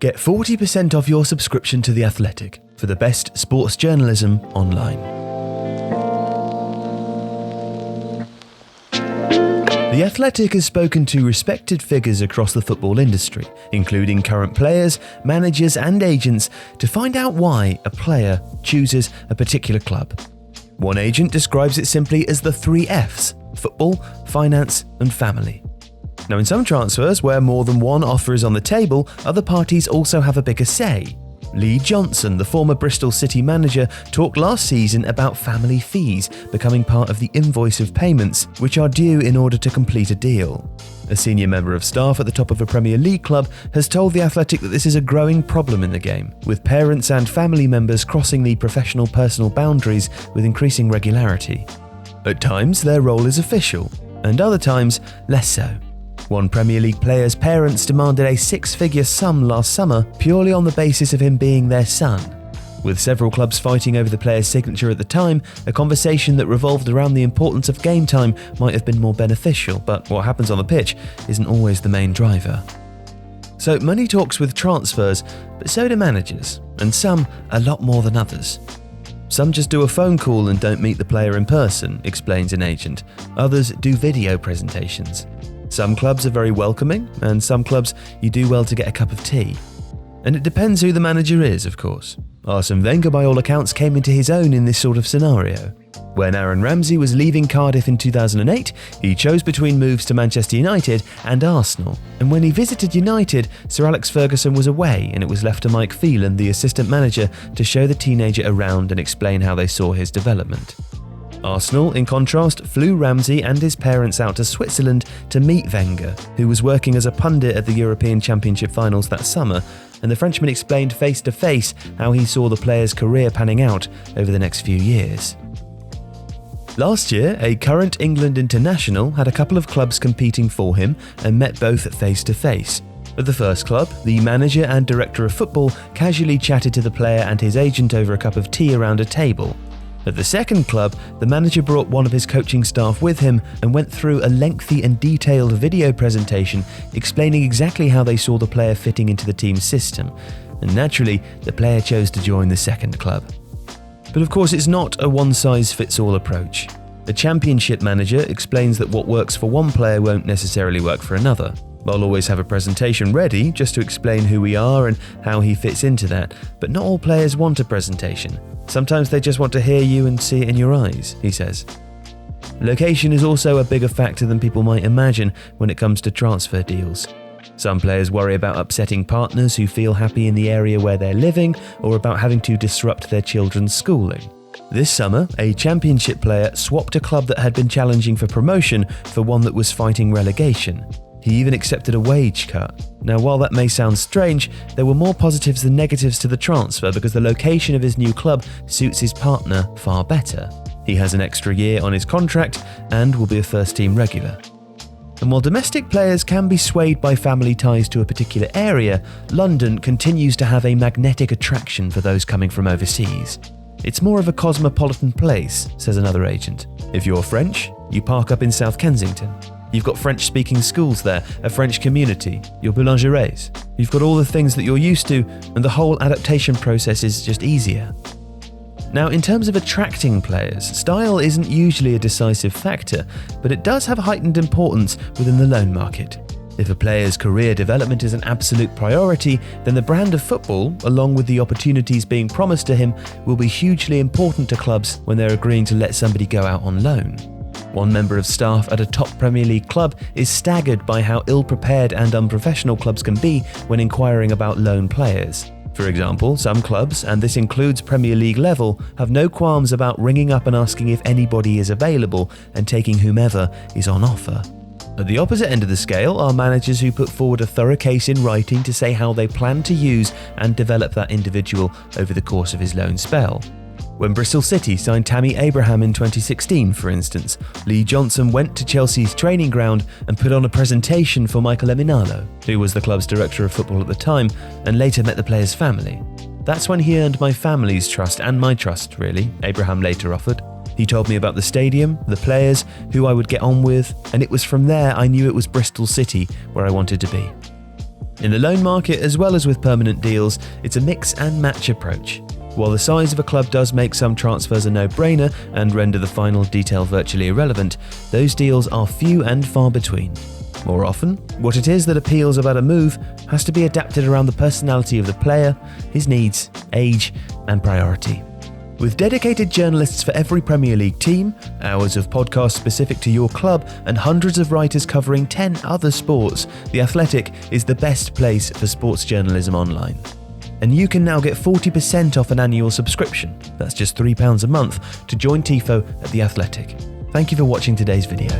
Get 40% off your subscription to The Athletic for the best sports journalism online. The Athletic has spoken to respected figures across the football industry, including current players, managers and agents, to find out why a player chooses a particular club. One agent describes it simply as the 3 Fs: football, finance and family. Now, in some transfers where more than one offer is on the table, other parties also have a bigger say. Lee Johnson, the former Bristol City manager, talked last season about family fees becoming part of the invoice of payments, which are due in order to complete a deal. A senior member of staff at the top of a Premier League club has told The Athletic that this is a growing problem in the game, with parents and family members crossing the professional-personal boundaries with increasing regularity. At times, their role is official, and other times, less so. One Premier League player's parents demanded a 6-figure sum last summer purely on the basis of him being their son. With several clubs fighting over the player's signature at the time, a conversation that revolved around the importance of game time might have been more beneficial, but what happens on the pitch isn't always the main driver. So money talks with transfers, but so do managers, and some a lot more than others. Some just do a phone call and don't meet the player in person, explains an agent. Others do video presentations. Some clubs are very welcoming, and some clubs you do well to get a cup of tea. And it depends who the manager is, of course. Arsene Wenger, by all accounts, came into his own in this sort of scenario. When Aaron Ramsey was leaving Cardiff in 2008, he chose between moves to Manchester United and Arsenal. And when he visited United, Sir Alex Ferguson was away, and it was left to Mike Phelan, the assistant manager, to show the teenager around and explain how they saw his development. Arsenal, in contrast, flew Ramsey and his parents out to Switzerland to meet Wenger, who was working as a pundit at the European Championship finals that summer, and the Frenchman explained face-to-face how he saw the player's career panning out over the next few years. Last year, a current England international had a couple of clubs competing for him and met both face-to-face. At the first club, the manager and director of football casually chatted to the player and his agent over a cup of tea around a table. At the second club, the manager brought one of his coaching staff with him and went through a lengthy and detailed video presentation explaining exactly how they saw the player fitting into the team's system. And naturally, the player chose to join the second club. But of course, it's not a one-size-fits-all approach. The championship manager explains that what works for one player won't necessarily work for another. I'll always have a presentation ready just to explain who we are and how he fits into that, but not all players want a presentation. Sometimes they just want to hear you and see it in your eyes, he says. Location is also a bigger factor than people might imagine when it comes to transfer deals. Some players worry about upsetting partners who feel happy in the area where they're living, or about having to disrupt their children's schooling. This summer, a championship player swapped a club that had been challenging for promotion for one that was fighting relegation. He even accepted a wage cut. Now, while that may sound strange, there were more positives than negatives to the transfer because the location of his new club suits his partner far better. He has an extra year on his contract and will be a first-team regular. And while domestic players can be swayed by family ties to a particular area, London continues to have a magnetic attraction for those coming from overseas. It's more of a cosmopolitan place, says another agent. If you're French, you park up in South Kensington. You've got French-speaking schools there, a French community, your boulangeries. You've got all the things that you're used to, and the whole adaptation process is just easier. Now, in terms of attracting players, style isn't usually a decisive factor, but it does have heightened importance within the loan market. If a player's career development is an absolute priority, then the brand of football, along with the opportunities being promised to him, will be hugely important to clubs when they're agreeing to let somebody go out on loan. One member of staff at a top Premier League club is staggered by how ill-prepared and unprofessional clubs can be when inquiring about loan players. For example, some clubs, and this includes Premier League level, have no qualms about ringing up and asking if anybody is available and taking whomever is on offer. At the opposite end of the scale are managers who put forward a thorough case in writing to say how they plan to use and develop that individual over the course of his loan spell. When Bristol City signed Tammy Abraham in 2016, for instance, Lee Johnson went to Chelsea's training ground and put on a presentation for Michael Eminalo, who was the club's director of football at the time, and later met the player's family. "That's when he earned my family's trust and my trust, really," Abraham later offered. "He told me about the stadium, the players, who I would get on with, and it was from there I knew it was Bristol City where I wanted to be." In the loan market, as well as with permanent deals, it's a mix and match approach. While the size of a club does make some transfers a no-brainer and render the final detail virtually irrelevant, those deals are few and far between. More often, what it is that appeals about a move has to be adapted around the personality of the player, his needs, age, and priority. With dedicated journalists for every Premier League team, hours of podcasts specific to your club, and hundreds of writers covering 10 other sports, The Athletic is the best place for sports journalism online. And you can now get 40% off an annual subscription, that's just £3 a month, to join Tifo at The Athletic. Thank you for watching today's video.